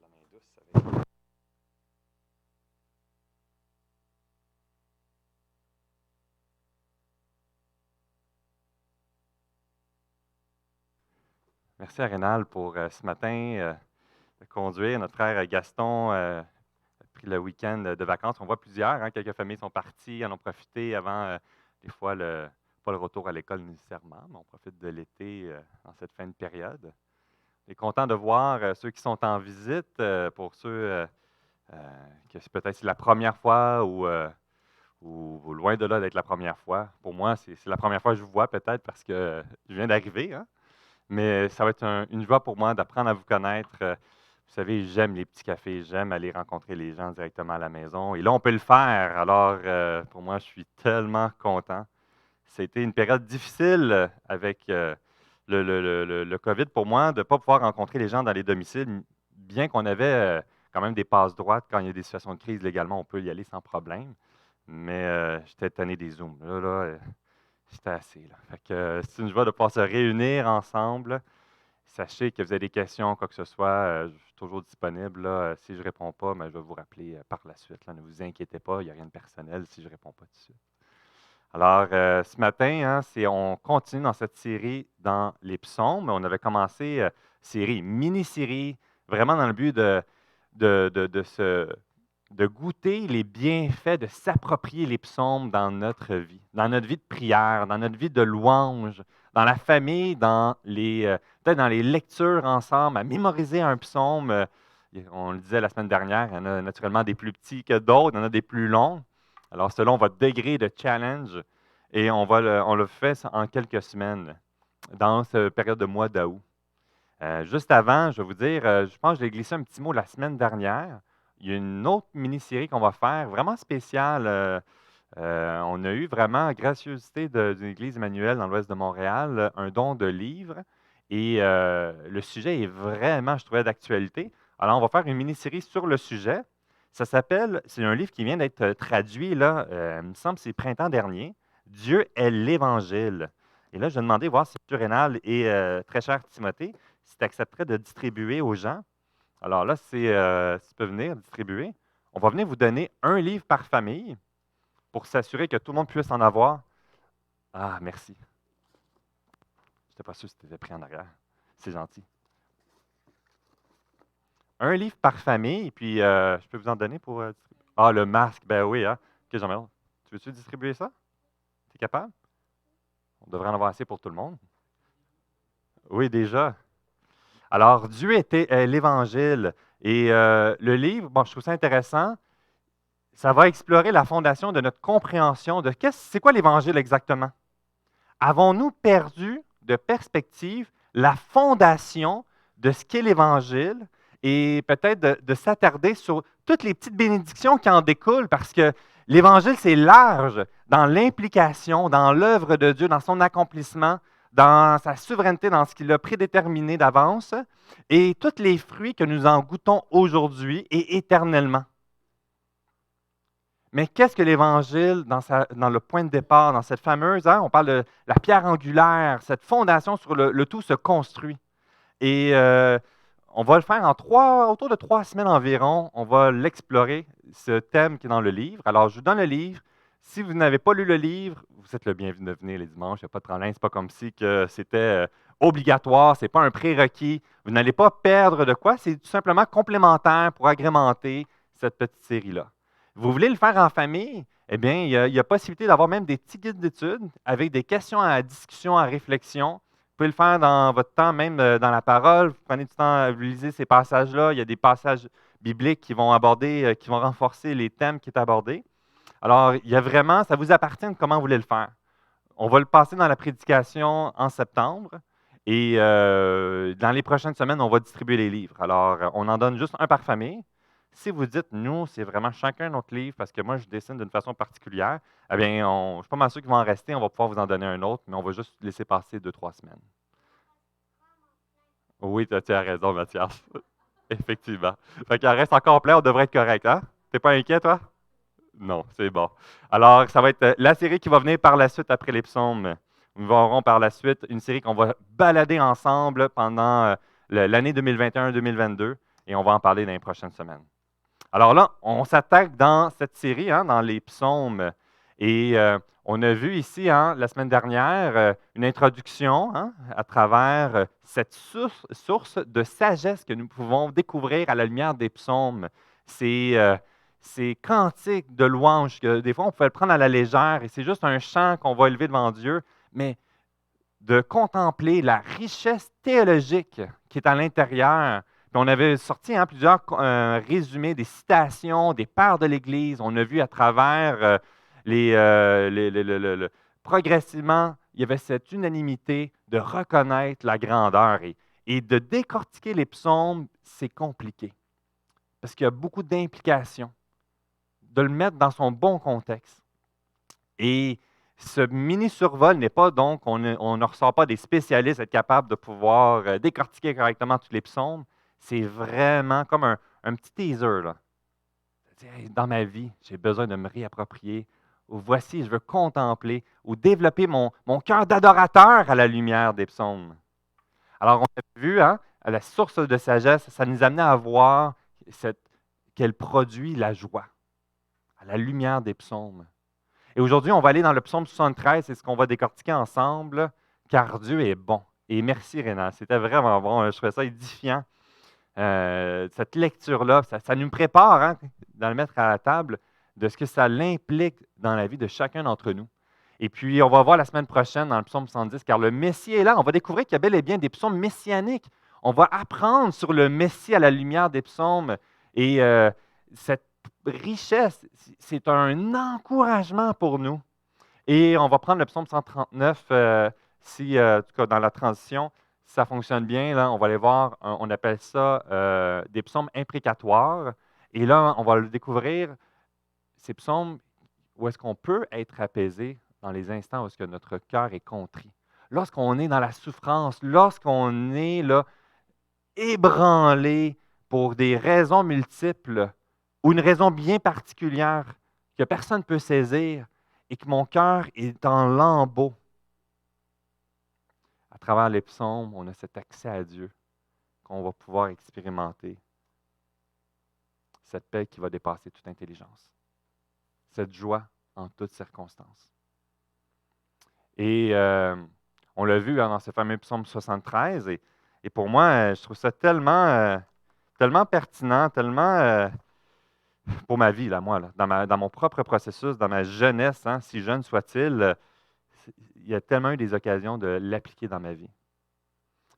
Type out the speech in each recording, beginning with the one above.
la main douce avec... Merci à Rénal pour ce matin de conduire. Notre frère Gaston a pris le week-end de vacances. On voit plusieurs, hein, quelques familles sont parties, en ont profité avant, des fois, pas le retour à l'école nécessairement, mais on profite de l'été en cette fin de période. On est content de voir ceux qui sont en visite, pour ceux que c'est peut-être la première fois ou loin de là d'être la première fois. Pour moi, c'est la première fois que je vous vois peut-être parce que je viens d'arriver, hein? Mais ça va être une joie pour moi d'apprendre à vous connaître. Vous savez, j'aime les petits cafés, j'aime aller rencontrer les gens directement à la maison. Et là, on peut le faire. Alors, pour moi, je suis tellement content. C'était une période difficile avec le COVID pour moi, de ne pas pouvoir rencontrer les gens dans les domiciles, bien qu'on avait quand même des passes droites. Quand il y a des situations de crise, légalement, on peut y aller sans problème. Mais j'étais tanné des Zooms. C'était assez. Là. Fait que, c'est une joie de pouvoir se réunir ensemble. Sachez que vous avez des questions, quoi que ce soit, je suis toujours disponible. Là. Si je ne réponds pas, je vais vous rappeler par la suite. Là. Ne vous inquiétez pas, il n'y a rien de personnel si je ne réponds pas tout de suite. Alors, ce matin, hein, on continue dans cette série dans les psaumes. On avait commencé mini-série, vraiment dans le but de goûter les bienfaits, de s'approprier les psaumes dans notre vie de prière, dans notre vie de louange, dans la famille, peut-être dans les lectures ensemble, à mémoriser un psaume. On le disait la semaine dernière, il y en a naturellement des plus petits que d'autres, il y en a des plus longs. Alors, selon votre degré de challenge, et on le fait en quelques semaines, dans cette période de mois d'août. Juste avant, je vais vous dire, je pense que j'ai glissé un petit mot la semaine dernière. Il y a une autre mini-série qu'on va faire, vraiment spéciale. On a eu vraiment, gracieuseté de l'Église Emmanuel dans l'ouest de Montréal, un don de livres. Et le sujet est vraiment, je trouvais, d'actualité. Alors, on va faire une mini-série sur le sujet. C'est un livre qui vient d'être traduit, là, il me semble que c'est printemps dernier. Dieu est l'Évangile. Et là, je vais demander, voir si M. Rénal et très cher Timothée, si tu accepterais de distribuer aux gens. Alors là, si tu peux venir distribuer, on va venir vous donner un livre par famille pour s'assurer que tout le monde puisse en avoir. Ah, merci. Je n'étais pas sûr si tu étais pris en arrière. C'est gentil. Un livre par famille, puis je peux vous en donner pour distribuer. Ah, le masque, ben oui, hein. OK, Jean-Michel, tu veux-tu distribuer ça? Tu es capable? On devrait en avoir assez pour tout le monde. Oui, déjà. Alors, Dieu était l'Évangile. Et le livre, bon, je trouve ça intéressant. Ça va explorer la fondation de notre compréhension de c'est quoi l'Évangile exactement. Avons-nous perdu de perspective la fondation de ce qu'est l'Évangile et peut-être de s'attarder sur toutes les petites bénédictions qui en découlent parce que l'Évangile, c'est large dans l'implication, dans l'œuvre de Dieu, dans son accomplissement, dans sa souveraineté, dans ce qu'il a prédéterminé d'avance et tous les fruits que nous en goûtons aujourd'hui et éternellement. Mais qu'est-ce que l'Évangile, dans le point de départ, dans cette fameuse, hein, on parle de la pierre angulaire, cette fondation sur le tout se construit. Et on va le faire autour de 3 semaines environ. On va l'explorer, ce thème qui est dans le livre. Alors, je vous donne le livre. Si vous n'avez pas lu le livre, vous êtes le bienvenu de venir les dimanches, il n'y a pas de problème. Ce n'est pas comme si que c'était obligatoire, ce n'est pas un prérequis. Vous n'allez pas perdre de quoi, c'est tout simplement complémentaire pour agrémenter cette petite série-là. Vous voulez le faire en famille? Eh bien, il y a possibilité d'avoir même des petits guides d'études avec des questions à discussion, à réflexion. Vous pouvez le faire dans votre temps, même dans la parole. Vous prenez du temps à liser ces passages-là. Il y a des passages bibliques qui vont aborder, qui vont renforcer les thèmes qui sont abordés. Alors, il y a vraiment, ça vous appartient de comment vous voulez le faire. On va le passer dans la prédication en septembre. Et dans les prochaines semaines, on va distribuer les livres. Alors, on en donne juste un par famille. Si vous dites, nous, c'est vraiment chacun notre livre parce que moi, je dessine d'une façon particulière, eh bien, je ne suis pas mal sûr qu'il va en rester. On va pouvoir vous en donner un autre, mais on va juste laisser passer 2-3 semaines. Oui, tu as raison, Mathias. Effectivement. Fait qu'il en reste encore plein, on devrait être correct, hein? T'es pas inquiet, toi? Non, c'est bon. Alors, ça va être la série qui va venir par la suite après les psaumes. Nous verrons par la suite une série qu'on va balader ensemble pendant l'année 2021-2022. Et on va en parler dans les prochaines semaines. Alors là, on s'attaque dans cette série, dans les psaumes. Et on a vu ici, la semaine dernière, une introduction à travers cette source de sagesse que nous pouvons découvrir à la lumière des psaumes. Ces cantiques de louanges que des fois on peut le prendre à la légère et c'est juste un chant qu'on va élever devant Dieu, mais de contempler la richesse théologique qui est à l'intérieur. Puis on avait sorti plusieurs résumés, des citations des pères de l'Église. On a vu à travers progressivement, il y avait cette unanimité de reconnaître la grandeur. Et de décortiquer les psaumes, c'est compliqué. Parce qu'il y a beaucoup d'implications. De le mettre dans son bon contexte. Et ce mini-survol n'est pas donc, on ne ressort pas des spécialistes être capables de pouvoir décortiquer correctement tous les psaumes. C'est vraiment comme un petit teaser. Là. Dans ma vie, j'ai besoin de me réapproprier. Ou voici, je veux contempler ou développer mon cœur d'adorateur à la lumière des psaumes. Alors, on a vu, à la source de sagesse, ça nous amenait à voir qu'elle produit la joie à la lumière des psaumes. Et aujourd'hui, on va aller dans le psaume 73, c'est ce qu'on va décortiquer ensemble, car Dieu est bon. Et merci, Rénan, c'était vraiment bon. Je trouvais ça édifiant. Cette lecture-là, ça nous prépare, dans le mettre à la table, de ce que ça l'implique dans la vie de chacun d'entre nous. Et puis, on va voir la semaine prochaine dans le psaume 110, car le Messie est là. On va découvrir qu'il y a bel et bien des psaumes messianiques. On va apprendre sur le Messie à la lumière des psaumes. Et cette richesse, c'est un encouragement pour nous. Et on va prendre le psaume 139, en tout cas dans la transition, si ça fonctionne bien, là, on va aller voir, on appelle ça des psaumes imprécatoires. Et là, on va le découvrir, ces psaumes où est-ce qu'on peut être apaisé dans les instants où est-ce que notre cœur est contrit. Lorsqu'on est dans la souffrance, lorsqu'on est là, ébranlé pour des raisons multiples ou une raison bien particulière que personne ne peut saisir et que mon cœur est en lambeaux. À travers les psaumes, on a cet accès à Dieu qu'on va pouvoir expérimenter. Cette paix qui va dépasser toute intelligence. Cette joie en toutes circonstances. Et on l'a vu dans ce fameux psaume 73. Et pour moi, je trouve ça tellement pertinent, tellement pour ma vie, là, moi, là, dans mon propre processus, dans ma jeunesse, si jeune soit-il, il y a tellement eu des occasions de l'appliquer dans ma vie.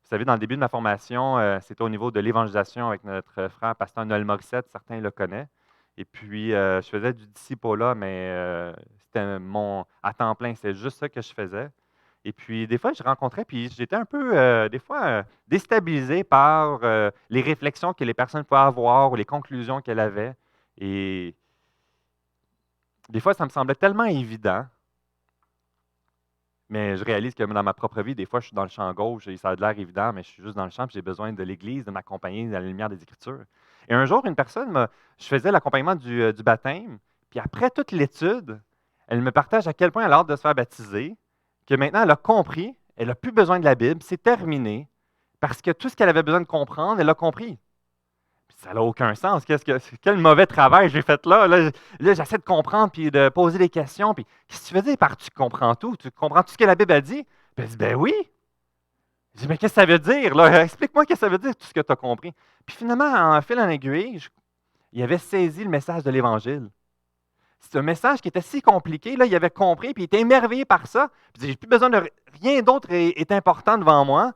Vous savez, dans le début de ma formation, c'était au niveau de l'évangélisation avec notre frère pasteur Noël Morissette, certains le connaissent. Et puis, je faisais du discipolat, mais c'était à temps plein, c'est juste ça que je faisais. Et puis, des fois, je rencontrais, puis j'étais un peu, des fois, déstabilisé par les réflexions que les personnes pouvaient avoir ou les conclusions qu'elles avaient. Et des fois, ça me semblait tellement évident, mais je réalise que dans ma propre vie, des fois, je suis dans le champ gauche et ça a l'air évident, mais je suis juste dans le champ et j'ai besoin de l'Église, de m'accompagner dans la lumière des Écritures. Et un jour, une personne, je faisais l'accompagnement du baptême, puis après toute l'étude, elle me partage à quel point elle a hâte de se faire baptiser, que maintenant elle a compris, elle n'a plus besoin de la Bible, c'est terminé, parce que tout ce qu'elle avait besoin de comprendre, elle l'a compris. Puis ça n'a aucun sens. Quel mauvais travail j'ai fait là. Là, j'essaie de comprendre puis de poser des questions. Puis, qu'est-ce que tu veux dire par tu comprends tout? Tu comprends tout ce que la Bible a dit? Puis elle dit, ben oui. Je dis, mais qu'est-ce que ça veut dire? Là? Explique-moi ce que ça veut dire, tout ce que tu as compris. Puis finalement, en fil en aiguille, il avait saisi le message de l'Évangile. C'est un message qui était si compliqué, là, il avait compris, puis il était émerveillé par ça. Puis il dit, j'ai plus besoin de rien d'autre est important devant moi,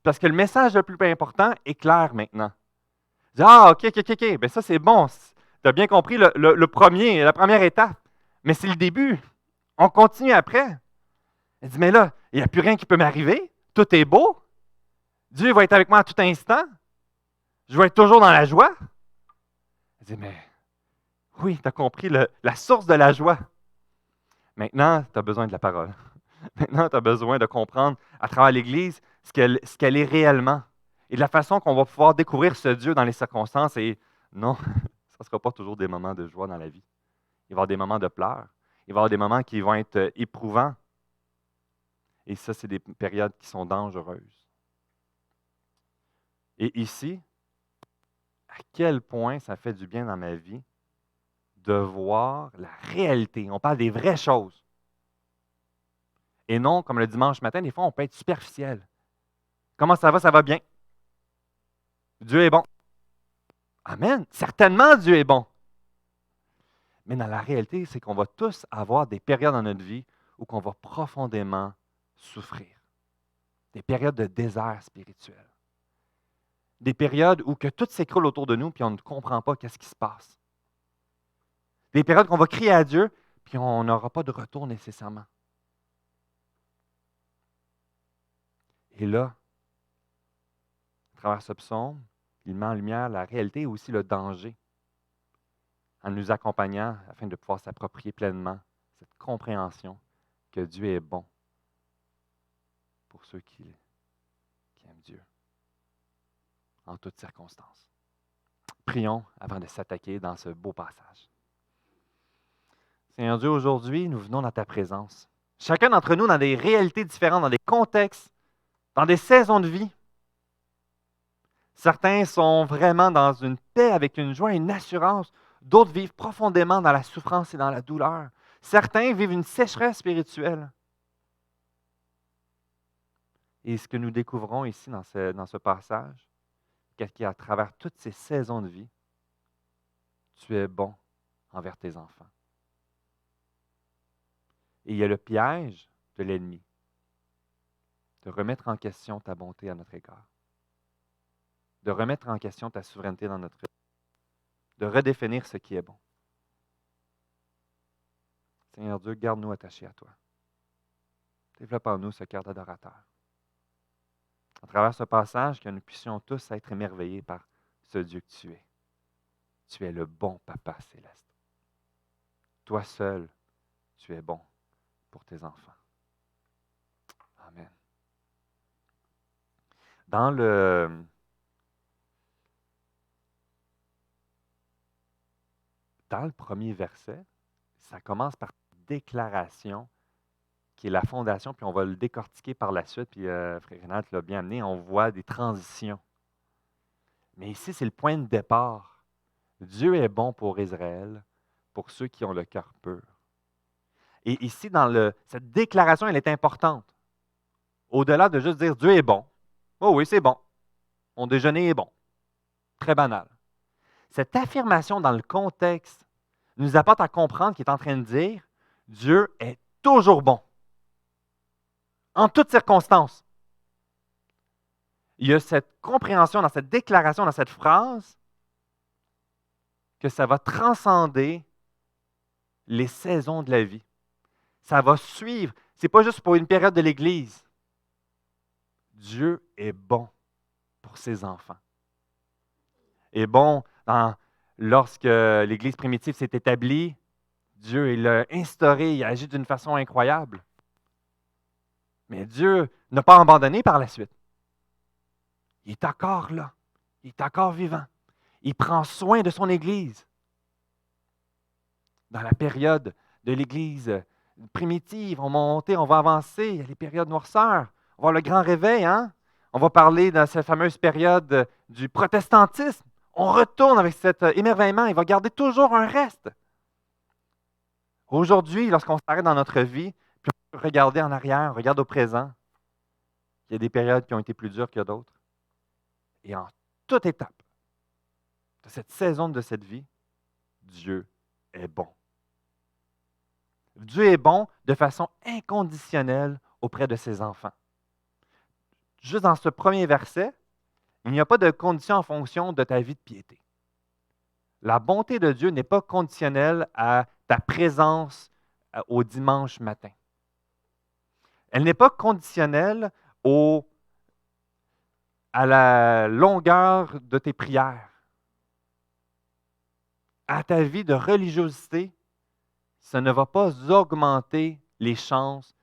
parce que le message le plus important est clair maintenant. Je dis, ah, OK. Bien, ça, c'est bon. Tu as bien compris la première étape. Mais c'est le début. On continue après. Elle dit, mais là, il n'y a plus rien qui peut m'arriver. Tout est beau. Dieu va être avec moi à tout instant. Je vais être toujours dans la joie. Elle dit, mais oui, tu as compris la source de la joie. Maintenant, tu as besoin de la parole. Maintenant, tu as besoin de comprendre à travers l'Église ce qu'elle est réellement. Et de la façon qu'on va pouvoir découvrir ce Dieu dans les circonstances. Et non, ça ne sera pas toujours des moments de joie dans la vie. Il va y avoir des moments de pleurs. Il va y avoir des moments qui vont être éprouvants. Et ça, c'est des périodes qui sont dangereuses. Et ici, à quel point ça fait du bien dans ma vie de voir la réalité. On parle des vraies choses. Et non, comme le dimanche matin, des fois, on peut être superficiel. Comment ça va? Ça va bien. Dieu est bon. Amen. Certainement, Dieu est bon. Mais dans la réalité, c'est qu'on va tous avoir des périodes dans notre vie où on va profondément souffrir. Des périodes de désert spirituel. Des périodes où que tout s'écroule autour de nous puis on ne comprend pas qu'est-ce qui se passe. Des périodes qu'on va crier à Dieu puis on n'aura pas de retour nécessairement. Et là, à travers ce psaume, il met en lumière la réalité et aussi le danger en nous accompagnant afin de pouvoir s'approprier pleinement cette compréhension que Dieu est bon pour ceux qui aiment Dieu en toutes circonstances. Prions avant de s'attaquer dans ce beau passage. Seigneur Dieu, aujourd'hui, nous venons dans ta présence. Chacun d'entre nous dans des réalités différentes, dans des contextes, dans des saisons de vie. Certains sont vraiment dans une paix avec une joie et une assurance. D'autres vivent profondément dans la souffrance et dans la douleur. Certains vivent une sécheresse spirituelle. Et ce que nous découvrons ici dans ce passage, c'est qu'à travers toutes ces saisons de vie, tu es bon envers tes enfants. Et il y a le piège de l'ennemi de remettre en question ta bonté à notre égard, de remettre en question ta souveraineté dans notre vie, de redéfinir ce qui est bon. Seigneur Dieu, garde-nous attachés à toi. Développe en nous ce cœur d'adorateur. À travers ce passage, que nous puissions tous être émerveillés par ce Dieu que tu es. Tu es le bon Papa céleste. Toi seul, tu es bon pour tes enfants. Amen. Dans le premier verset, ça commence par une déclaration qui est la fondation, puis on va le décortiquer par la suite, puis Frère Renat l'a bien amené, on voit des transitions. Mais ici, c'est le point de départ. Dieu est bon pour Israël, pour ceux qui ont le cœur pur. Et ici, cette déclaration, elle est importante. Au-delà de juste dire Dieu est bon. Oh oui, c'est bon. Mon déjeuner est bon. Très banal. Cette affirmation dans le contexte nous apporte à comprendre qu'il est en train de dire Dieu est toujours bon. En toutes circonstances. Il y a cette compréhension dans cette déclaration, dans cette phrase, que ça va transcender les saisons de la vie. Ça va suivre. Ce n'est pas juste pour une période de l'Église. Dieu est bon pour ses enfants. Et bon, lorsque l'Église primitive s'est établie, Dieu il l'a instauré, il a agi d'une façon incroyable. Mais Dieu n'a pas abandonné par la suite. Il est encore là. Il est encore vivant. Il prend soin de son Église. Dans la période de l'Église primitive, on va monter, on va avancer, il y a les périodes noirceurs. On va avoir le grand réveil, hein? On va parler dans cette fameuse période du protestantisme. On retourne avec cet émerveillement. Il va garder toujours un reste. Aujourd'hui, lorsqu'on s'arrête dans notre vie, puis on peut regarder en arrière, on regarde au présent, il y a des périodes qui ont été plus dures que d'autres. Et en toute étape de cette saison de cette vie, Dieu est bon. Dieu est bon de façon inconditionnelle auprès de ses enfants. Juste dans ce premier verset, il n'y a pas de condition en fonction de ta vie de piété. La bonté de Dieu n'est pas conditionnelle à ta présence au dimanche matin. Elle n'est pas conditionnelle à la longueur de tes prières, à ta vie de religiosité. Ça ne va pas augmenter les chances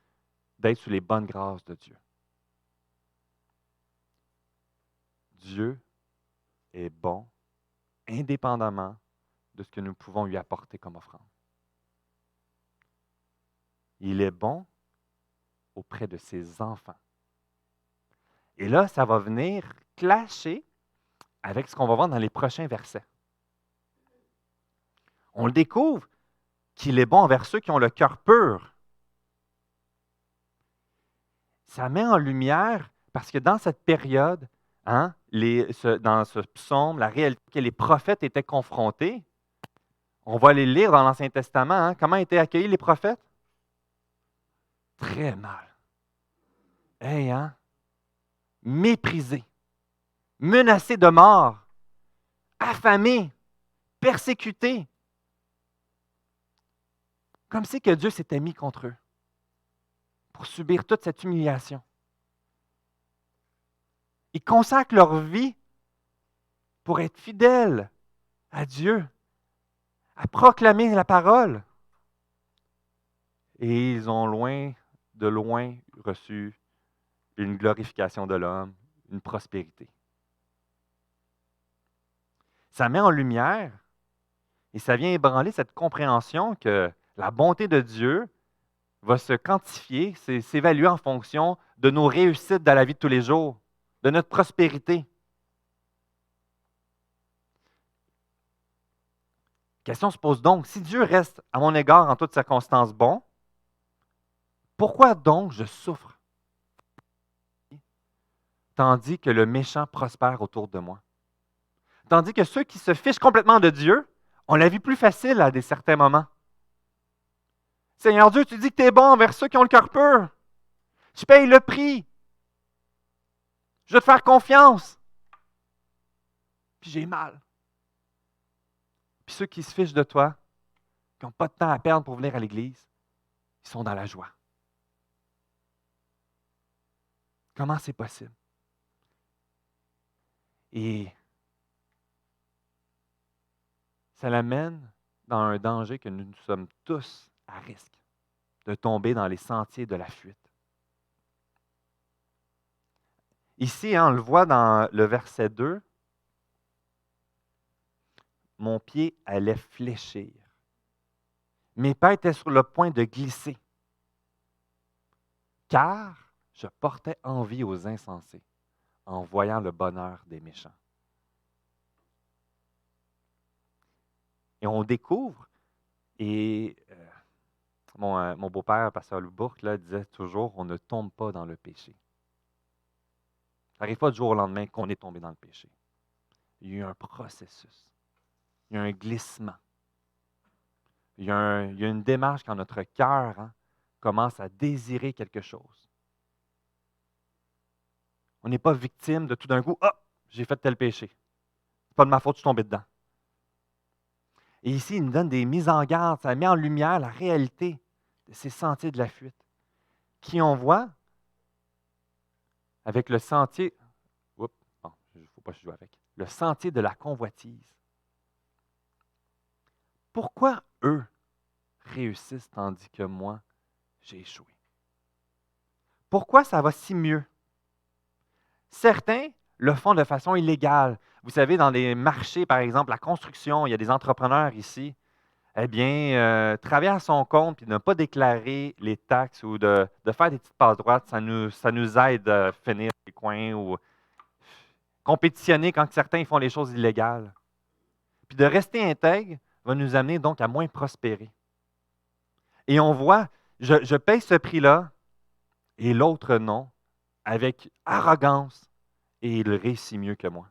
d'être sous les bonnes grâces de Dieu. Dieu est bon, indépendamment de ce que nous pouvons lui apporter comme offrande. Il est bon auprès de ses enfants. Et là, ça va venir clasher avec ce qu'on va voir dans les prochains versets. On le découvre qu'il est bon envers ceux qui ont le cœur pur. Ça met en lumière, parce que dans cette période, hein, dans ce psaume, la réalité que les prophètes étaient confrontés, on va les lire dans l'Ancien Testament. Hein, comment étaient accueillis les prophètes? Très mal. Hey, hein? Méprisés, menacés de mort, affamés, persécutés. Comme si que Dieu s'était mis contre eux pour subir toute cette humiliation. Ils consacrent leur vie pour être fidèles à Dieu, à proclamer la parole. Et ils ont de loin reçu une glorification de l'homme, une prospérité. Ça met en lumière et ça vient ébranler cette compréhension que la bonté de Dieu va se quantifier, s'évaluer en fonction de nos réussites dans la vie de tous les jours, de notre prospérité. La question se pose donc, si Dieu reste à mon égard en toutes circonstances bon, pourquoi donc je souffre, tandis que le méchant prospère autour de moi? Tandis que ceux qui se fichent complètement de Dieu ont la vie plus facile à des certains moments. Seigneur Dieu, tu dis que tu es bon envers ceux qui ont le cœur pur. Je paye le prix. Je veux te faire confiance. Puis j'ai mal. Puis ceux qui se fichent de toi, qui n'ont pas de temps à perdre pour venir à l'Église, ils sont dans la joie. Comment c'est possible? Et ça l'amène dans un danger que nous sommes tous à risque de tomber dans les sentiers de la fuite. Ici, hein, on le voit dans le verset 2, « Mon pied allait fléchir. Mes pas étaient sur le point de glisser, car je portais envie aux insensés en voyant le bonheur des méchants. » Et on découvre, et mon beau-père, pasteur Loubourg, là, disait toujours, on ne tombe pas dans le péché. Ça n'arrive pas du jour au lendemain qu'on est tombé dans le péché. Il y a eu un processus. Il y a un glissement. Il y a une démarche quand notre cœur commence à désirer quelque chose. On n'est pas victime de tout d'un coup, « Ah, j'ai fait tel péché. C'est pas de ma faute, je suis tombé dedans. » Et ici, il nous donne des mises en garde. Ça met en lumière la réalité de ces sentiers de la fuite. Qui on voit avec le sentier, oups, bon, il ne faut pas que je joue avec, le sentier de la convoitise. Pourquoi eux réussissent tandis que moi, j'ai échoué? Pourquoi ça va si mieux? Certains le font de façon illégale. Vous savez, dans les marchés, par exemple, la construction, il y a des entrepreneurs ici, eh bien, travailler à son compte et ne pas déclarer les taxes ou de faire des petites passes droites, ça nous aide à finir les coins ou compétitionner quand certains font les choses illégales. Puis de rester intègre va nous amener donc à moins prospérer. Et on voit, je paye ce prix-là et l'autre non, avec arrogance, et il réussit mieux que moi.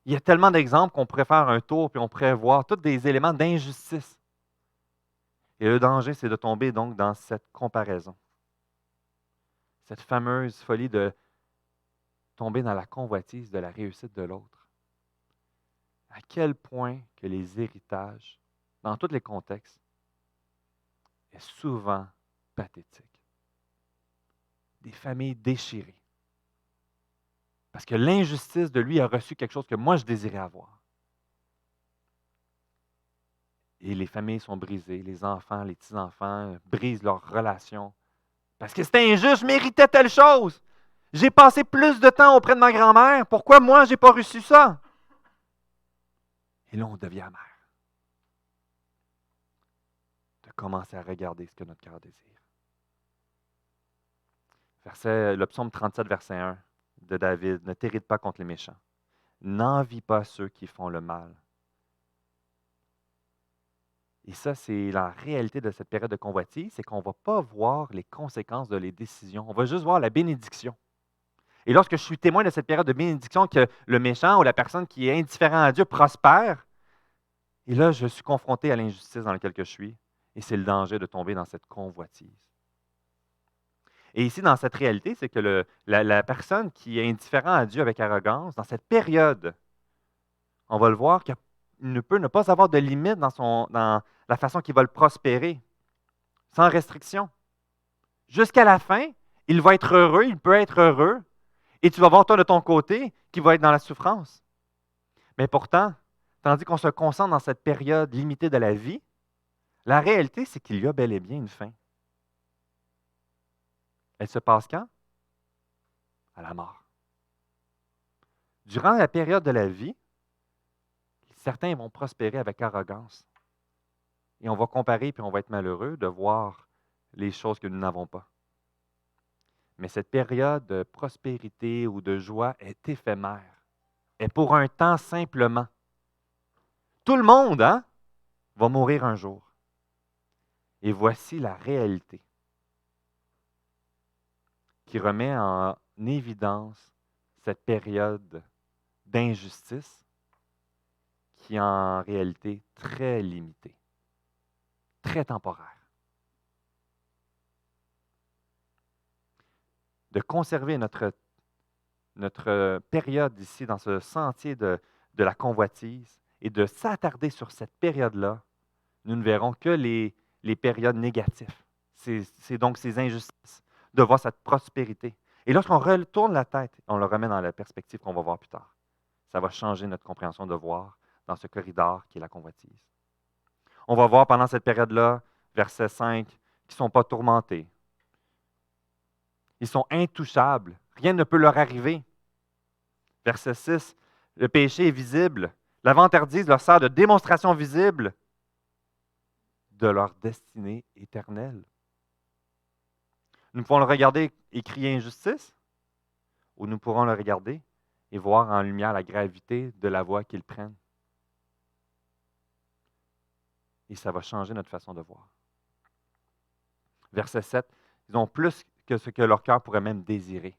Il y a tellement d'exemples qu'on pourrait faire un tour puis on pourrait voir tous des éléments d'injustice. Et le danger, c'est de tomber donc dans cette comparaison. Cette fameuse folie de tomber dans la convoitise de la réussite de l'autre. À quel point que les héritages, dans tous les contextes, est souvent pathétique. Des familles déchirées. Parce que l'injustice de lui a reçu quelque chose que moi je désirais avoir. Et les familles sont brisées, les enfants, les petits-enfants brisent leurs relations. Parce que c'était injuste, je méritais telle chose. J'ai passé plus de temps auprès de ma grand-mère. Pourquoi moi, je n'ai pas reçu ça? Et là, on devient amer. De commencer à regarder ce que notre cœur désire. Le psaume 37, verset 1. de David, ne t'irrite pas contre les méchants. N'envie pas ceux qui font le mal. Et ça, c'est la réalité de cette période de convoitise, c'est qu'on ne va pas voir les conséquences de les décisions. On va juste voir la bénédiction. Et lorsque je suis témoin de cette période de bénédiction, que le méchant ou la personne qui est indifférent à Dieu prospère, et là, je suis confronté à l'injustice dans laquelle je suis, et c'est le danger de tomber dans cette convoitise. Et ici, dans cette réalité, c'est que la personne qui est indifférent à Dieu avec arrogance, dans cette période, on va le voir qu'il ne peut ne pas avoir de limite dans la façon qu'il va le prospérer, sans restriction. Jusqu'à la fin, il va être heureux, il peut être heureux, et tu vas voir toi de ton côté qui va être dans la souffrance. Mais pourtant, tandis qu'on se concentre dans cette période limitée de la vie, la réalité, c'est qu'il y a bel et bien une fin. Elle se passe quand? À la mort. Durant la période de la vie, certains vont prospérer avec arrogance. Et on va comparer puis on va être malheureux de voir les choses que nous n'avons pas. Mais cette période de prospérité ou de joie est éphémère. Est pour un temps simplement. Tout le monde, va mourir un jour. Et voici la réalité qui remet en évidence cette période d'injustice qui est en réalité très limitée, très temporaire. De conserver notre période ici dans ce sentier de la convoitise et de s'attarder sur cette période-là, nous ne verrons que les périodes négatives. C'est donc ces injustices, de voir cette prospérité. Et lorsqu'on retourne la tête, on le remet dans la perspective qu'on va voir plus tard. Ça va changer notre compréhension de voir dans ce corridor qui est la convoitise. On va voir pendant cette période-là, verset 5, qu'ils ne sont pas tourmentés. Ils sont intouchables. Rien ne peut leur arriver. Verset 6, le péché est visible. La vantardise leur sert de démonstration visible de leur destinée éternelle. Nous pouvons le regarder et crier injustice, ou nous pourrons le regarder et voir en lumière la gravité de la voie qu'ils prennent. Et ça va changer notre façon de voir. Verset 7, ils ont plus que ce que leur cœur pourrait même désirer.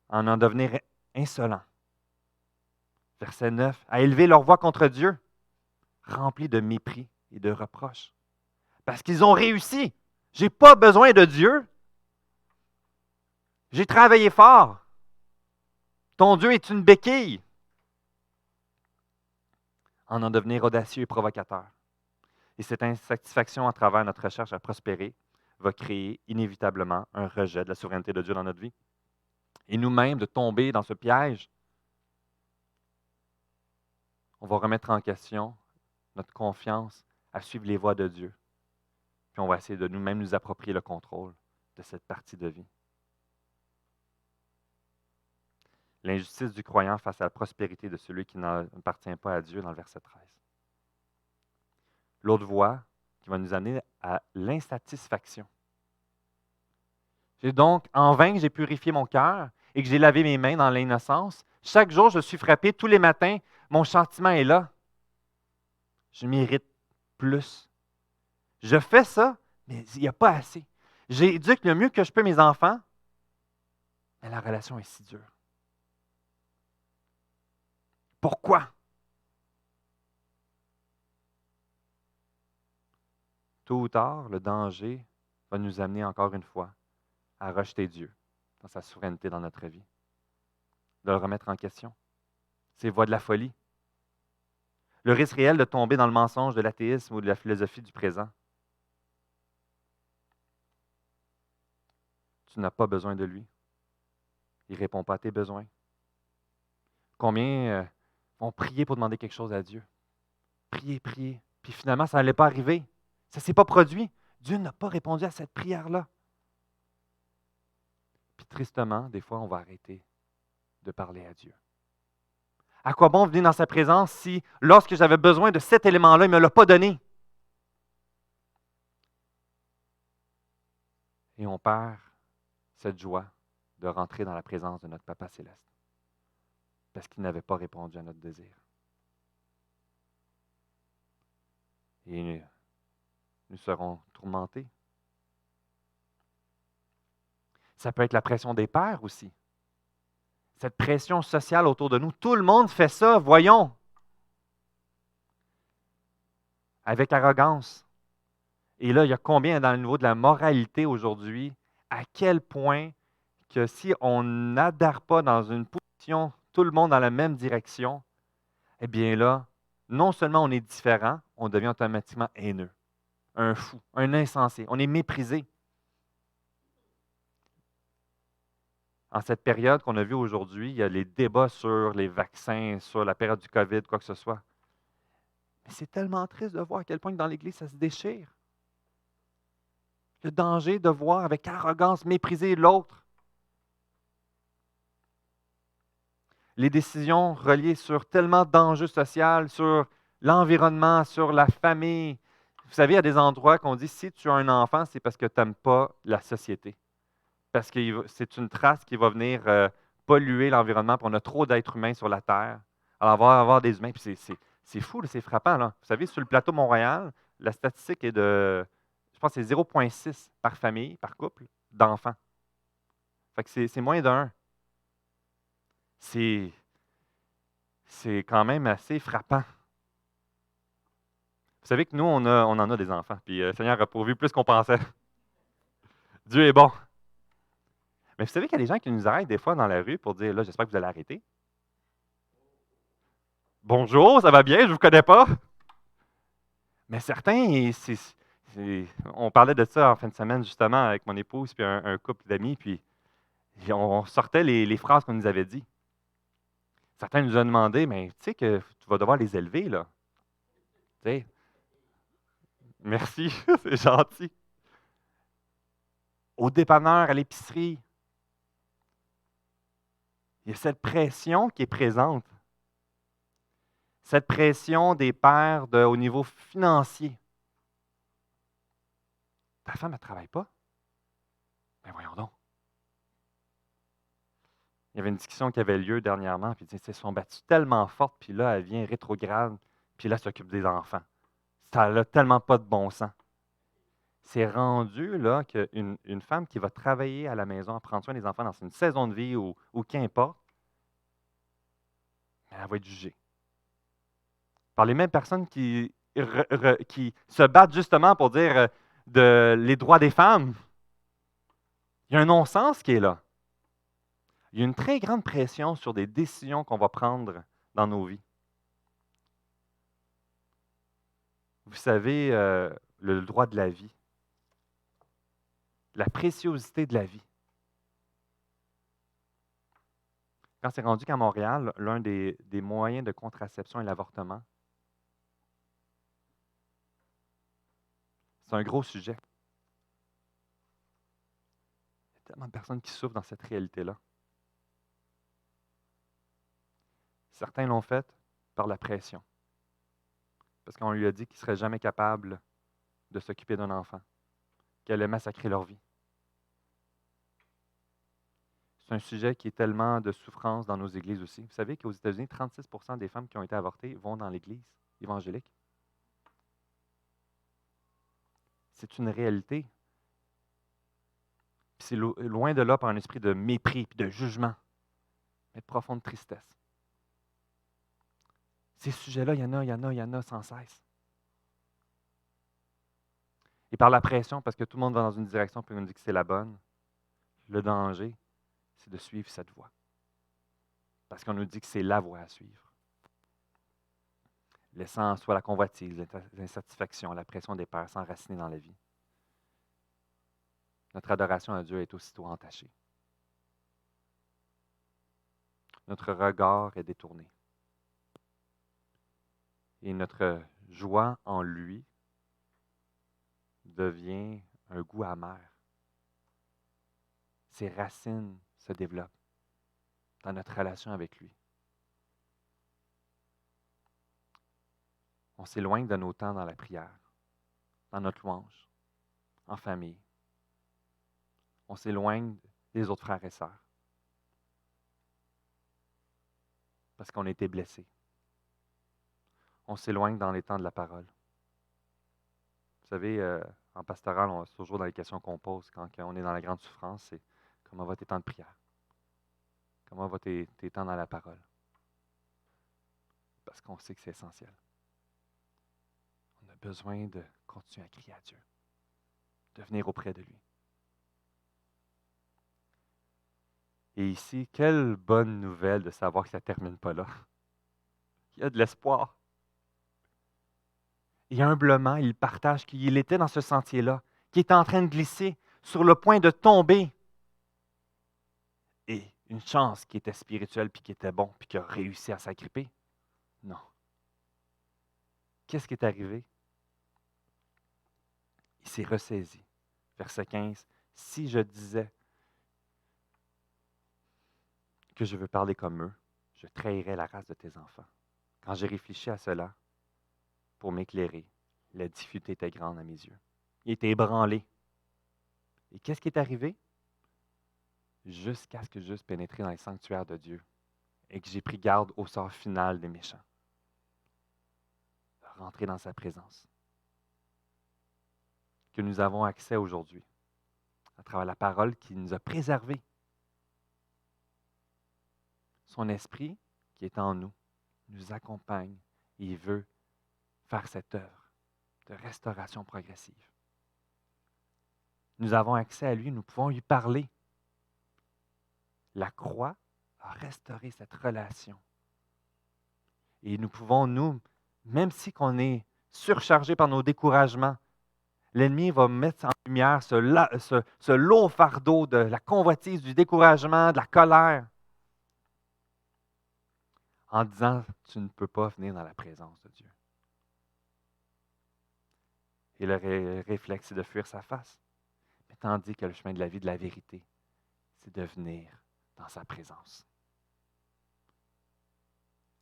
En devenir insolents. Verset 9, à élever leur voix contre Dieu, remplis de mépris et de reproches. Parce qu'ils ont réussi. Je n'ai pas besoin de Dieu. J'ai travaillé fort. Ton Dieu est une béquille. En devenir audacieux et provocateur. Et cette insatisfaction à travers notre recherche à prospérer va créer inévitablement un rejet de la souveraineté de Dieu dans notre vie. Et nous-mêmes, de tomber dans ce piège, on va remettre en question notre confiance à suivre les voies de Dieu. Puis on va essayer de nous-mêmes nous approprier le contrôle de cette partie de vie. L'injustice du croyant face à la prospérité de celui qui n'appartient pas à Dieu dans le verset 13. L'autre voie qui va nous amener à l'insatisfaction. C'est donc en vain que j'ai purifié mon cœur et que j'ai lavé mes mains dans l'innocence. Chaque jour, je suis frappé. Tous les matins, mon châtiment est là. Je m'irrite plus. Je fais ça, mais il n'y a pas assez. J'éduque le mieux que je peux mes enfants, mais la relation est si dure. Pourquoi? Tôt ou tard, le danger va nous amener encore une fois à rejeter Dieu dans sa souveraineté dans notre vie, de le remettre en question. C'est voie de la folie. Le risque réel de tomber dans le mensonge de l'athéisme ou de la philosophie du présent. Tu n'as pas besoin de lui. Il ne répond pas à tes besoins. Combien vont prier pour demander quelque chose à Dieu? Prier, prier. Puis finalement, ça n'allait pas arriver. Ça ne s'est pas produit. Dieu n'a pas répondu à cette prière-là. Puis tristement, des fois, on va arrêter de parler à Dieu. À quoi bon venir dans sa présence si, lorsque j'avais besoin de cet élément-là, il ne me l'a pas donné? Et on perd cette joie de rentrer dans la présence de notre Papa céleste, parce qu'il n'avait pas répondu à notre désir. Et nous serons tourmentés. Ça peut être la pression des pères aussi. Cette pression sociale autour de nous. Tout le monde fait ça, voyons. Avec arrogance. Et là, il y a combien dans le niveau de la moralité aujourd'hui, à quel point que si on n'adhère pas dans une position, tout le monde dans la même direction, eh bien là, non seulement on est différent, on devient automatiquement haineux, un fou, un insensé. On est méprisé. En cette période qu'on a vue aujourd'hui, il y a les débats sur les vaccins, sur la période du COVID, quoi que ce soit. Mais c'est tellement triste de voir à quel point que dans l'Église, ça se déchire. Le danger de voir avec arrogance mépriser l'autre. Les décisions reliées sur tellement d'enjeux sociaux, sur l'environnement, sur la famille. Vous savez, il y a des endroits qu'on dit, si tu as un enfant, c'est parce que tu n'aimes pas la société. Parce que c'est une trace qui va venir polluer l'environnement, puis on a trop d'êtres humains sur la Terre. Alors, on va avoir des humains, puis c'est fou, là, c'est frappant. Là. Vous savez, sur le plateau Montréal, la statistique est de, je pense que c'est 0,6 par famille, par couple, d'enfants. Fait que c'est moins d'un. C'est quand même assez frappant. Vous savez que nous, on en a des enfants, puis le Seigneur a pourvu plus qu'on pensait. Dieu est bon. Mais vous savez qu'il y a des gens qui nous arrêtent des fois dans la rue pour dire, là, j'espère que vous allez arrêter. Bonjour, ça va bien, je ne vous connais pas. Mais certains, on parlait de ça en fin de semaine justement avec mon épouse puis un couple d'amis, puis on sortait les phrases qu'on nous avait dit. Certains nous ont demandé, mais tu sais que tu vas devoir les élever, là. Tu sais, merci, c'est gentil. Au dépanneur, à l'épicerie, il y a cette pression qui est présente. Cette pression des pères au niveau financier. Ta femme, elle ne travaille pas? Ben voyons donc. Il y avait une discussion qui avait lieu dernièrement, puis ils se sont battus tellement forte, puis là, elle vient rétrograde, puis là, elle s'occupe des enfants. Ça n'a tellement pas de bon sens. C'est rendu là qu'une femme qui va travailler à la maison, à prendre soin des enfants dans une saison de vie ou qu'importe, elle va être jugée. Par les mêmes personnes qui se battent justement pour dire les droits des femmes. Il y a un non-sens qui est là. Il y a une très grande pression sur des décisions qu'on va prendre dans nos vies. Vous savez, le droit de la vie, la préciosité de la vie. Quand c'est rendu qu'à Montréal, l'un des moyens de contraception est l'avortement, c'est un gros sujet. Il y a tellement de personnes qui souffrent dans cette réalité-là. Certains l'ont fait par la pression, parce qu'on lui a dit qu'il ne serait jamais capable de s'occuper d'un enfant, qu'il allait massacrer leur vie. C'est un sujet qui est tellement de souffrance dans nos églises aussi. Vous savez qu'aux États-Unis, 36% des femmes qui ont été avortées vont dans l'église évangélique. C'est une réalité. Puis c'est loin de là par un esprit de mépris et de jugement, mais de profonde tristesse. Ces sujets-là, il y en a sans cesse. Et par la pression, parce que tout le monde va dans une direction puis on nous dit que c'est la bonne, le danger, c'est de suivre cette voie. Parce qu'on nous dit que c'est la voie à suivre. Laissant en soi la convoitise, l'insatisfaction, la pression des pères s'enraciner dans la vie. Notre adoration à Dieu est aussitôt entachée. Notre regard est détourné. Et notre joie en lui devient un goût amer. Ses racines se développent dans notre relation avec lui. On s'éloigne de nos temps dans la prière, dans notre louange, en famille. On s'éloigne des autres frères et sœurs. parce qu'on a été blessé. On s'éloigne dans les temps de la parole. Vous savez, en pastoral, c'est toujours dans les questions qu'on pose quand on est dans la grande souffrance, c'est comment va tes temps de prière? Comment va tes temps dans la parole? Parce qu'on sait que c'est essentiel. On a besoin de continuer à crier à Dieu, de venir auprès de lui. Et ici, quelle bonne nouvelle de savoir que ça ne termine pas là. Il y a de l'espoir. Et humblement, il partage qu'il était dans ce sentier-là, qu'il était en train de glisser, sur le point de tomber. Et une chance qui était spirituelle, puis qui était bon, puis qui a réussi à s'agripper. Non. Qu'est-ce qui est arrivé? Il s'est ressaisi. Verset 15. Si je disais que je veux parler comme eux, je trahirais la race de tes enfants. Quand j'ai réfléchi à cela, pour m'éclairer, la difficulté était grande à mes yeux. Il était ébranlé. Et qu'est-ce qui est arrivé? Jusqu'à ce que j'eusse pénétré dans les sanctuaires de Dieu et que j'ai pris garde au sort final des méchants. Rentrer dans sa présence. Que nous avons accès aujourd'hui à travers la parole qui nous a préservés. Son esprit qui est en nous accompagne et il veut faire cette œuvre de restauration progressive. Nous avons accès à lui, nous pouvons lui parler. La croix a restauré cette relation. Et nous pouvons, même si on est surchargé par nos découragements, l'ennemi va mettre en lumière ce lourd fardeau de la convoitise, du découragement, de la colère, en disant, tu ne peux pas venir dans la présence de Dieu. Et le réflexe, c'est de fuir sa face. Mais tandis que le chemin de la vie, de la vérité, c'est de venir dans sa présence.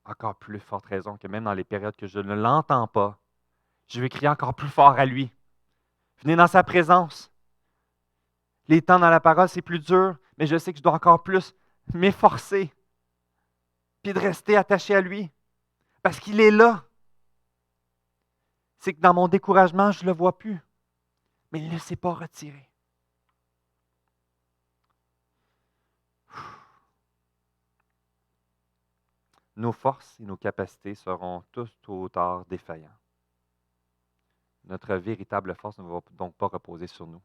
Encore plus forte raison que même dans les périodes que je ne l'entends pas, je vais crier encore plus fort à lui. Venez dans sa présence. Les temps dans la parole, c'est plus dur, mais je sais que je dois encore plus m'efforcer, puis de rester attaché à lui, parce qu'il est là. C'est que dans mon découragement, je ne le vois plus, mais il ne s'est pas retiré. Nos forces et nos capacités seront tous tôt ou tard défaillants. Notre véritable force ne va donc pas reposer sur nous,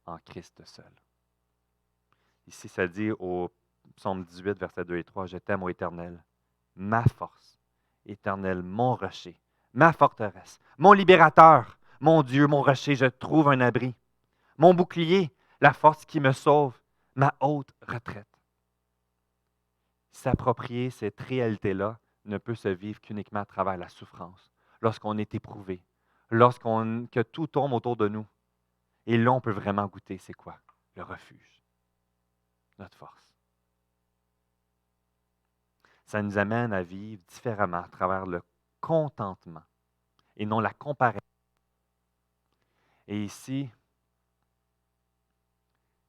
en Christ seul. Ici, ça dit au psaume 18, versets 2 et 3, « Je t'aime, ô Éternel, ma force, Éternel, mon rocher, ma forteresse, mon libérateur, mon Dieu, mon rocher, je trouve un abri, mon bouclier, la force qui me sauve, ma haute retraite. » S'approprier cette réalité-là ne peut se vivre qu'uniquement à travers la souffrance, lorsqu'on est éprouvé, que tout tombe autour de nous. Et là, on peut vraiment goûter, c'est quoi? Le refuge, notre force. Ça nous amène à vivre différemment à travers le contentement et non la comparaison. Et ici,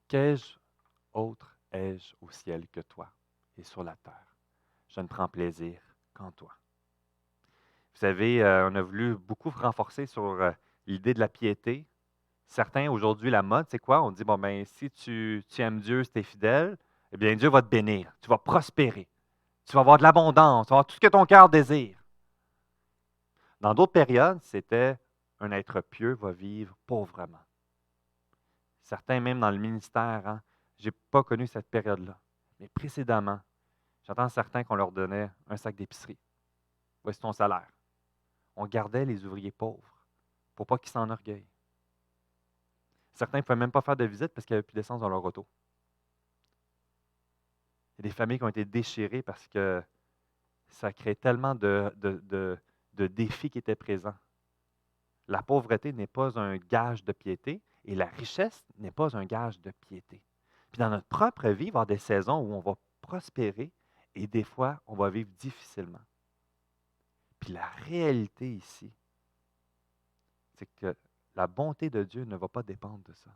qu'ai-je autre ai-je au ciel que toi et sur la terre? Je ne prends plaisir qu'en toi. Vous savez, on a voulu beaucoup renforcer sur l'idée de la piété. Certains, aujourd'hui, la mode, c'est quoi? On dit, bon, ben, si tu aimes Dieu, si tu es fidèle, eh bien, Dieu va te bénir. Tu vas prospérer. Tu vas avoir de l'abondance. Tu vas avoir tout ce que ton cœur désire. Dans d'autres périodes, c'était un être pieux va vivre pauvrement. Certains, même dans le ministère, hein, je n'ai pas connu cette période-là. Mais précédemment, j'entends certains qu'on leur donnait un sac d'épicerie. Voici ton salaire. On gardait les ouvriers pauvres pour pas qu'ils s'enorgueillent. Certains ne pouvaient même pas faire de visite parce qu'il n'y avait plus d'essence dans leur auto. Il y a des familles qui ont été déchirées parce que ça crée tellement de défis qui étaient présents. La pauvreté n'est pas un gage de piété et la richesse n'est pas un gage de piété. Puis dans notre propre vie, il va y avoir des saisons où on va prospérer et des fois, on va vivre difficilement. Puis la réalité ici, c'est que la bonté de Dieu ne va pas dépendre de ça.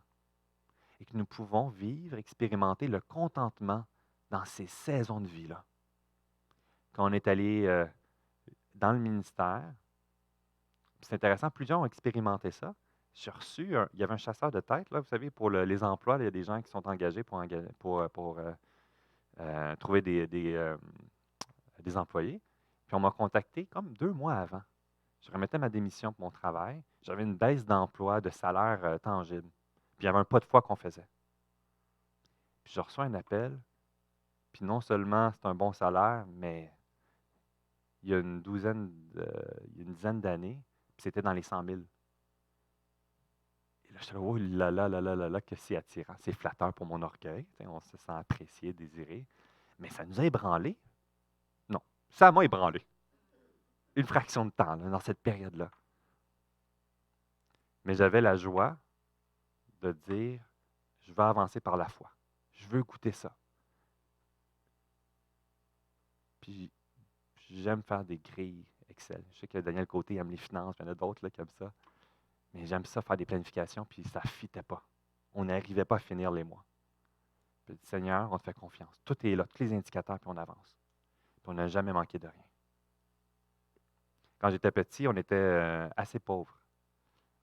Et que nous pouvons vivre, expérimenter le contentement dans ces saisons de vie-là. quand on est allé dans le ministère. C'est intéressant, plusieurs ont expérimenté ça. J'ai reçu, il y avait un chasseur de tête, là, vous savez, pour les emplois, là, il y a des gens qui sont engagés pour trouver des employés. Puis on m'a contacté comme 2 mois avant. Je remettais ma démission pour mon travail. J'avais une baisse d'emploi, de salaire tangible. Puis il y avait un pas de foi qu'on faisait. Puis je reçois un appel. Puis non seulement c'est un bon salaire, mais il y a une dizaine d'années, puis c'était dans les 100 000. Et là, je suis là, oh là là là là là là, que c'est attirant. C'est flatteur pour mon orgueil. On se sent apprécié, désiré. Mais ça nous a ébranlés. Non, ça m'a ébranlé. Une fraction de temps, là, dans cette période-là. Mais j'avais la joie de dire, je vais avancer par la foi. Je veux goûter ça. Puis j'aime faire des grilles Excel. Je sais que Daniel Côté aime les finances, il y en a d'autres là, qui aiment ça. Mais j'aime ça faire des planifications, puis ça ne fitait pas. On n'arrivait pas à finir les mois. Puis, Seigneur, on te fait confiance. Tout est là, tous les indicateurs, puis on avance. Puis on n'a jamais manqué de rien. Quand j'étais petit, on était assez pauvres.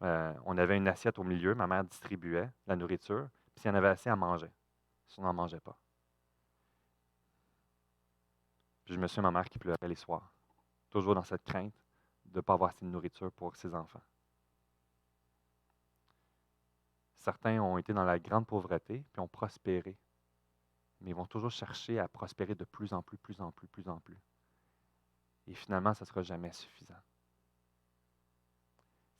On avait une assiette au milieu, ma mère distribuait la nourriture, puis s'il y en avait assez, elle mangeait. Si on n'en mangeait pas. Puis je me souviens de ma mère qui pleurait les soirs, toujours dans cette crainte de ne pas avoir assez de nourriture pour ses enfants. Certains ont été dans la grande pauvreté, puis ont prospéré. Mais ils vont toujours chercher à prospérer de plus en plus, plus en plus, plus en plus. Et finalement, ça ne sera jamais suffisant.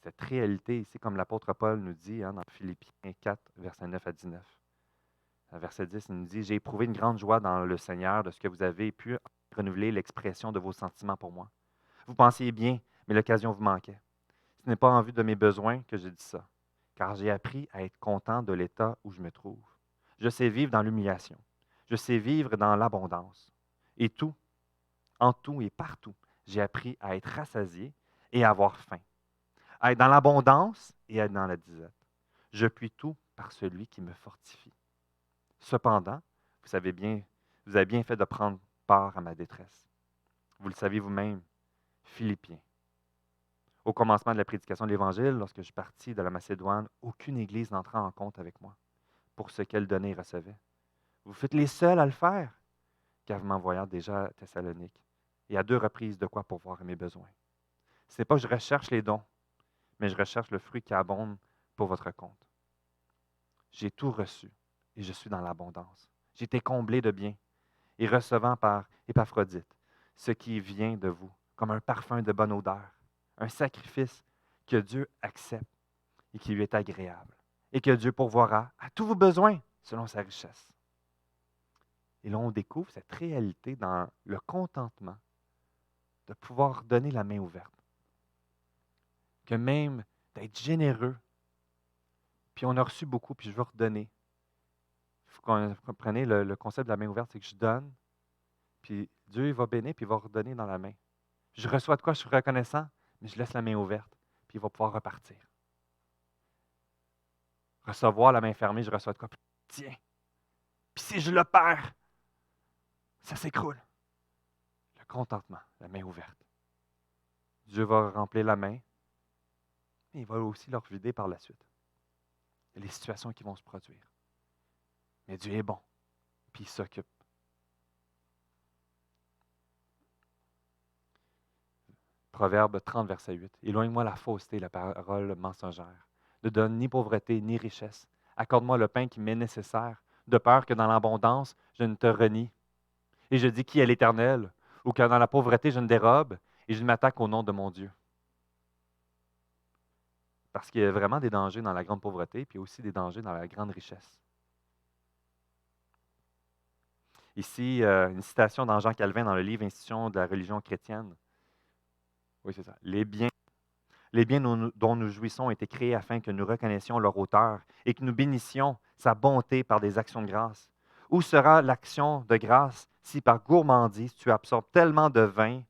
Cette réalité ici, comme l'apôtre Paul nous dit dans Philippiens 4, versets 9 à 19. Verset 10, il nous dit « J'ai éprouvé une grande joie dans le Seigneur de ce que vous avez pu renouveler l'expression de vos sentiments pour moi. Vous pensiez bien, mais l'occasion vous manquait. Ce n'est pas en vue de mes besoins que je dis ça, car j'ai appris à être content de l'état où je me trouve. Je sais vivre dans l'humiliation. Je sais vivre dans l'abondance. Et tout, en tout et partout, j'ai appris à être rassasié et à avoir faim. À être dans l'abondance et à être dans la disette. Je puis tout par celui qui me fortifie. Cependant, vous avez bien fait de prendre part à ma détresse. Vous le savez vous-même, Philippiens. Au commencement de la prédication de l'Évangile, lorsque je suis parti de la Macédoine, aucune église n'entra en compte avec moi pour ce qu'elle donnait et recevait. Vous faites les seuls à le faire, car vous m'envoyez déjà à Thessalonique, et à 2 reprises de quoi pourvoir à mes besoins. Ce n'est pas que je recherche les dons, mais je recherche le fruit qui abonde pour votre compte. J'ai tout reçu et je suis dans l'abondance. J'ai été comblé de biens et recevant par Épaphrodite ce qui vient de vous, comme un parfum de bonne odeur, un sacrifice que Dieu accepte et qui lui est agréable, et que Dieu pourvoira à tous vos besoins selon sa richesse. Et là, on découvre cette réalité dans le contentement de pouvoir donner la main ouverte. Que même d'être généreux, puis on a reçu beaucoup, puis je veux redonner. Il faut qu'on comprenne le concept de la main ouverte, c'est que je donne, puis Dieu il va bénir, puis il va redonner dans la main. Je reçois de quoi, je suis reconnaissant, mais je laisse la main ouverte, puis il va pouvoir repartir. Recevoir la main fermée, je reçois de quoi, puis tiens. Puis si je le perds, ça s'écroule. Le contentement, la main ouverte. Dieu va remplir la main, mais il va aussi leur vider par la suite. Il y a des situations qui vont se produire. Mais Dieu est bon, puis il s'occupe. Proverbe 30, verset 8. « Éloigne-moi la fausseté et la parole mensongère. Ne donne ni pauvreté ni richesse. Accorde-moi le pain qui m'est nécessaire, de peur que dans l'abondance, je ne te renie. Et je dis qui est l'Éternel, ou que dans la pauvreté, je ne dérobe, et je ne m'attaque au nom de mon Dieu. » Parce qu'il y a vraiment des dangers dans la grande pauvreté, puis aussi des dangers dans la grande richesse. Ici, une citation dans Jean Calvin dans le livre Institution de la religion chrétienne. Oui, c'est ça. Les biens dont nous jouissons ont été créés afin que nous reconnaissions leur auteur et que nous bénissions sa bonté par des actions de grâce. Où sera l'action de grâce si par gourmandise tu absorbes tellement de vin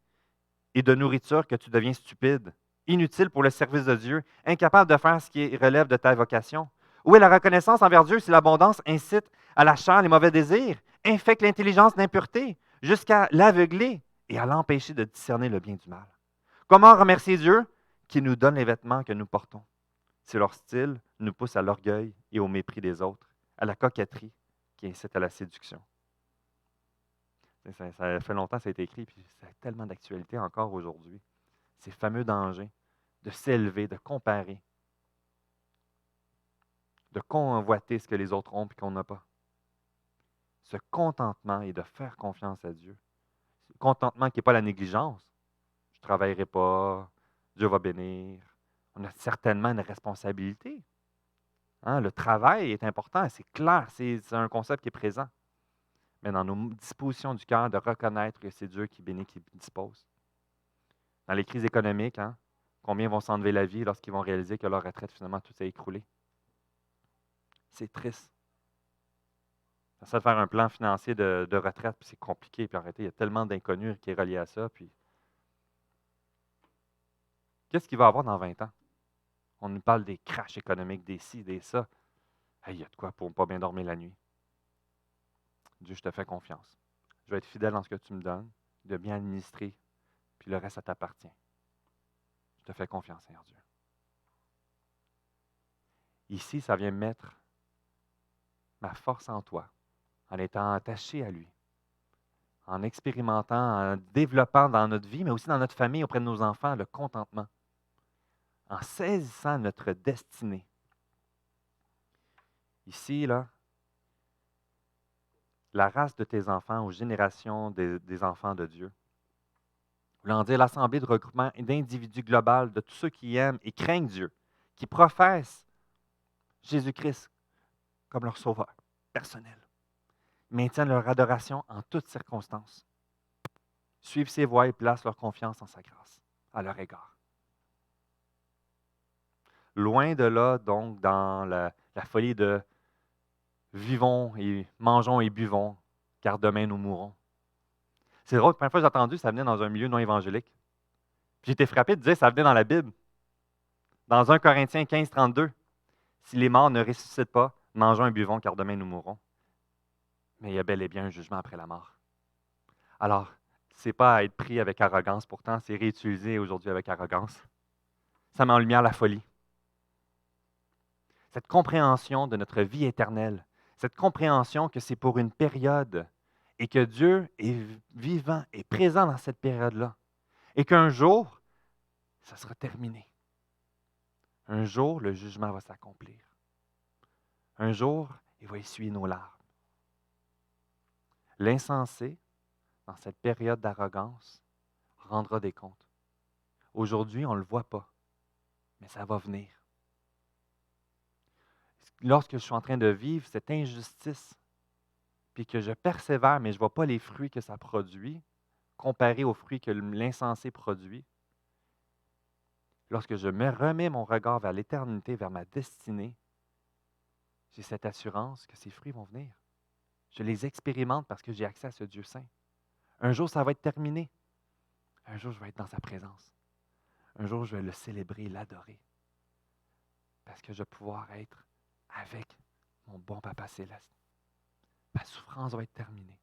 et de nourriture que tu deviens stupide, inutile pour le service de Dieu, incapable de faire ce qui relève de ta vocation? Où est la reconnaissance envers Dieu si l'abondance incite à la chair les mauvais désirs, infecte l'intelligence d'impureté, jusqu'à l'aveugler et à l'empêcher de discerner le bien du mal. Comment remercier Dieu qui nous donne les vêtements que nous portons si leur style nous pousse à l'orgueil et au mépris des autres, à la coquetterie qui incite à la séduction? Ça fait longtemps que ça a été écrit, puis ça a tellement d'actualité encore aujourd'hui. Ces fameux dangers de s'élever, de comparer, de convoiter ce que les autres ont et qu'on n'a pas. Ce contentement et de faire confiance à Dieu. Ce contentement qui n'est pas la négligence. Je ne travaillerai pas, Dieu va bénir. On a certainement une responsabilité. Hein, le travail est important, c'est clair, c'est un concept qui est présent. Mais dans nos dispositions du cœur, de reconnaître que c'est Dieu qui bénit, qui dispose. Dans les crises économiques, hein, combien vont s'enlever la vie lorsqu'ils vont réaliser que leur retraite, finalement, tout s'est écroulé? C'est triste. Ça de faire un plan financier de retraite, puis c'est compliqué, puis arrêtez, il y a tellement d'inconnus qui est relié à ça. Puis qu'est-ce qu'il va y avoir dans 20 ans? On nous parle des crashs économiques, des ci, des ça. Hey, il y a de quoi pour ne pas bien dormir la nuit. Dieu, je te fais confiance. Je vais être fidèle dans ce que tu me donnes, de bien administrer, puis le reste, ça t'appartient. Je te fais confiance, Seigneur Dieu. Ici, ça vient mettre ma force en toi, en étant attaché à lui, en expérimentant, en développant dans notre vie, mais aussi dans notre famille, auprès de nos enfants, le contentement, en saisissant notre destinée. Ici, là, la race de tes enfants aux générations des enfants de Dieu. Voulant dire l'assemblée de regroupement d'individus global, de tous ceux qui aiment et craignent Dieu, qui professent Jésus-Christ comme leur sauveur personnel, maintiennent leur adoration en toutes circonstances, suivent ses voies et placent leur confiance en sa grâce à leur égard. Loin de là, donc, dans la folie de vivons et mangeons et buvons, car demain nous mourrons. C'est drôle, la première fois que j'ai entendu, ça venait dans un milieu non évangélique. Puis j'ai été frappé de dire que ça venait dans la Bible. Dans 1 Corinthiens 15, 32, si les morts ne ressuscitent pas, mangeons et buvons, car demain nous mourrons. Mais il y a bel et bien un jugement après la mort. Alors, ce n'est pas à être pris avec arrogance, pourtant c'est réutilisé aujourd'hui avec arrogance. Ça met en lumière la folie. Cette compréhension de notre vie éternelle, cette compréhension que c'est pour une période et que Dieu est vivant et présent dans cette période-là. Et qu'un jour, ça sera terminé. Un jour, le jugement va s'accomplir. Un jour, il va essuyer nos larmes. L'insensé, dans cette période d'arrogance, rendra des comptes. Aujourd'hui, on ne le voit pas, mais ça va venir. Lorsque je suis en train de vivre cette injustice, puis que je persévère, mais je ne vois pas les fruits que ça produit, comparé aux fruits que l'insensé produit, lorsque je me remets mon regard vers l'éternité, vers ma destinée, j'ai cette assurance que ces fruits vont venir. Je les expérimente parce que j'ai accès à ce Dieu saint. Un jour, ça va être terminé. Un jour, je vais être dans sa présence. Un jour, je vais le célébrer, l'adorer. Parce que je vais pouvoir être avec mon bon Papa céleste. Ma souffrance va être terminée.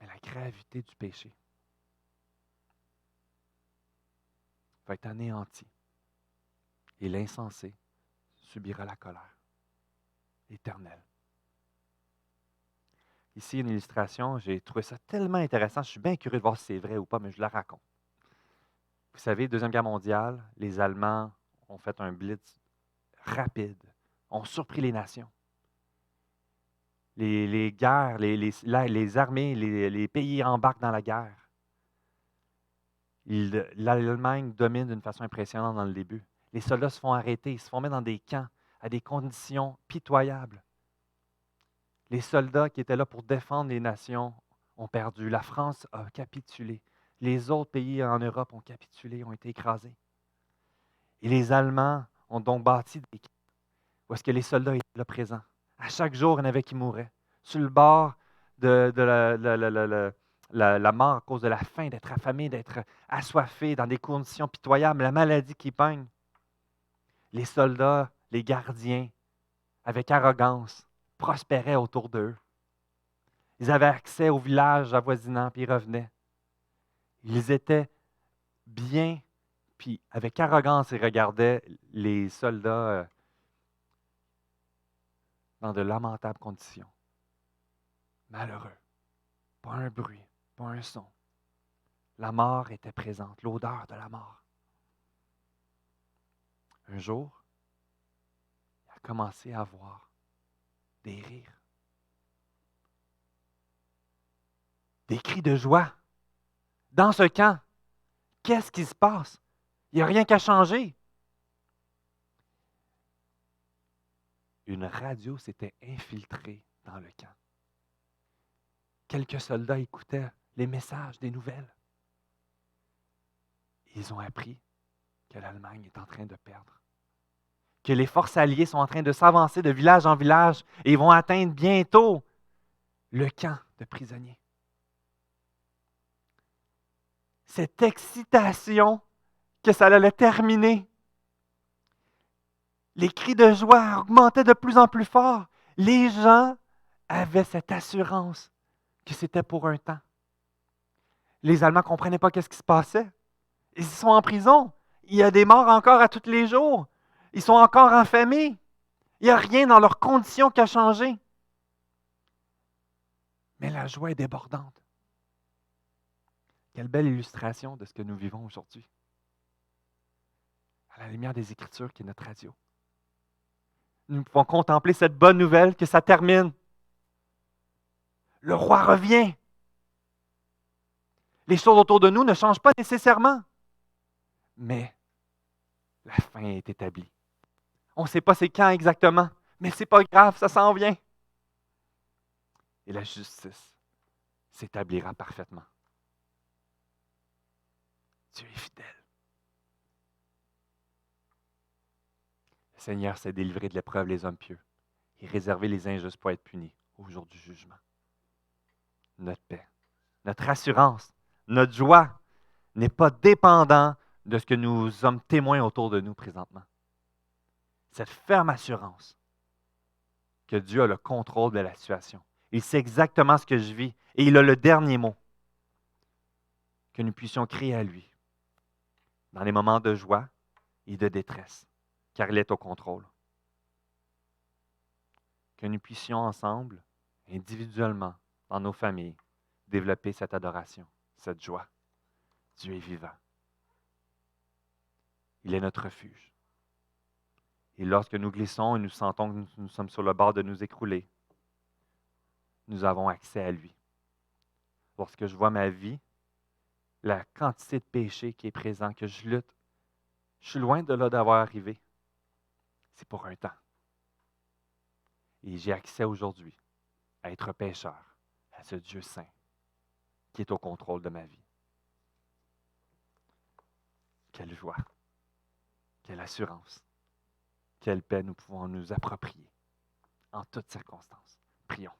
Mais la gravité du péché va être anéantie. Et l'insensé subira la colère éternelle. Ici, une illustration, j'ai trouvé ça tellement intéressant. Je suis bien curieux de voir si c'est vrai ou pas, mais je la raconte. Vous savez, Deuxième Guerre mondiale, les Allemands ont fait un blitz rapide, ont surpris les nations. Les guerres, les armées, les pays embarquent dans la guerre. L'Allemagne domine d'une façon impressionnante dans le début. Les soldats se font arrêter, ils se font mettre dans des camps à des conditions pitoyables. Les soldats qui étaient là pour défendre les nations ont perdu. La France a capitulé. Les autres pays en Europe ont capitulé, ont été écrasés. Et les Allemands ont donc bâti des camps où est-ce que les soldats étaient là présents. À chaque jour, il y en avait qui mouraient. Sur le bord de la mort à cause de la faim, d'être affamés, d'être assoiffés dans des conditions pitoyables, la maladie qui pogne. Les soldats, les gardiens, avec arrogance, prospéraient autour d'eux. Ils avaient accès au village avoisinant, puis ils revenaient. Ils étaient bien, puis avec arrogance, ils regardaient les soldats dans de lamentables conditions. Malheureux. Pas un bruit, pas un son. La mort était présente, l'odeur de la mort. Un jour, il a commencé à avoir des rires, des cris de joie. Dans ce camp, qu'est-ce qui se passe? Il n'y a rien qu'à changer. Une radio s'était infiltrée dans le camp. Quelques soldats écoutaient les messages des nouvelles. Ils ont appris que l'Allemagne est en train de perdre, que les forces alliées sont en train de s'avancer de village en village et vont atteindre bientôt le camp de prisonniers. Cette excitation que ça allait terminer, les cris de joie augmentaient de plus en plus fort. Les gens avaient cette assurance que c'était pour un temps. Les Allemands ne comprenaient pas ce qui se passait. Ils sont en prison. Il y a des morts encore à tous les jours. Ils sont encore affamés. Il n'y a rien dans leurs conditions qui a changé. Mais la joie est débordante. Quelle belle illustration de ce que nous vivons aujourd'hui. À la lumière des Écritures qui est notre radio. Nous pouvons contempler cette bonne nouvelle que ça termine. Le roi revient. Les choses autour de nous ne changent pas nécessairement. Mais la fin est établie. On ne sait pas c'est quand exactement, mais ce n'est pas grave, ça s'en vient. Et la justice s'établira parfaitement. Dieu est fidèle. Le Seigneur s'est délivré de l'épreuve les hommes pieux et réservé les injustes pour être punis au jour du jugement. Notre paix, notre assurance, notre joie n'est pas dépendant de ce que nous sommes témoins autour de nous présentement. Cette ferme assurance que Dieu a le contrôle de la situation. Il sait exactement ce que je vis et il a le dernier mot. Que nous puissions crier à lui dans les moments de joie et de détresse, car il est au contrôle. Que nous puissions ensemble, individuellement, dans nos familles, développer cette adoration, cette joie. Dieu est vivant. Il est notre refuge. Et lorsque nous glissons et nous sentons que nous sommes sur le bord de nous écrouler, nous avons accès à lui. Lorsque je vois ma vie, la quantité de péché qui est présent, que je lutte, je suis loin de là d'avoir arrivé. C'est pour un temps. Et j'ai accès aujourd'hui à être pécheur, à ce Dieu saint qui est au contrôle de ma vie. Quelle joie, quelle assurance, quelle paix nous pouvons nous approprier en toutes circonstances. Prions.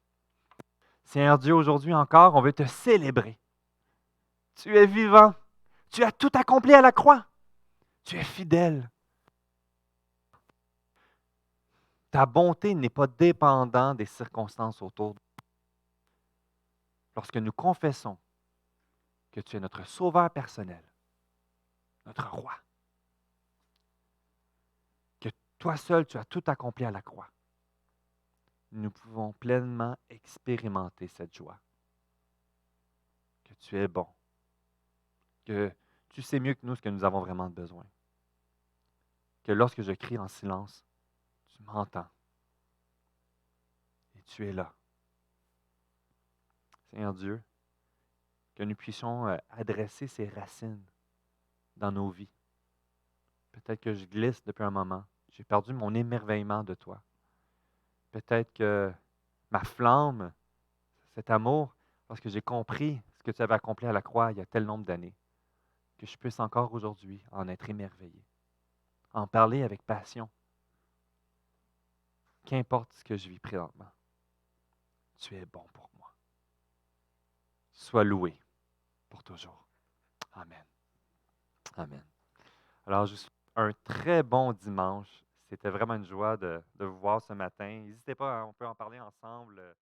Seigneur Dieu, aujourd'hui encore, on veut te célébrer. Tu es vivant. Tu as tout accompli à la croix. Tu es fidèle. Ta bonté n'est pas dépendante des circonstances autour de nous. Lorsque nous confessons que tu es notre sauveur personnel, notre roi, que toi seul tu as tout accompli à la croix, nous pouvons pleinement expérimenter cette joie. Que tu es bon, que tu sais mieux que nous ce que nous avons vraiment besoin. Que lorsque je crie en silence, tu m'entends et tu es là. Seigneur Dieu, que nous puissions adresser ces racines dans nos vies. Peut-être que je glisse depuis un moment. J'ai perdu mon émerveillement de toi. Peut-être que ma flamme, cet amour, lorsque j'ai compris ce que tu avais accompli à la croix il y a tel nombre d'années, que je puisse encore aujourd'hui en être émerveillé, en parler avec passion. Qu'importe ce que je vis présentement, tu es bon pour moi. Sois loué pour toujours. Amen. Amen. Alors, je vous souhaite un très bon dimanche. C'était vraiment une joie de vous voir ce matin. N'hésitez pas, on peut en parler ensemble.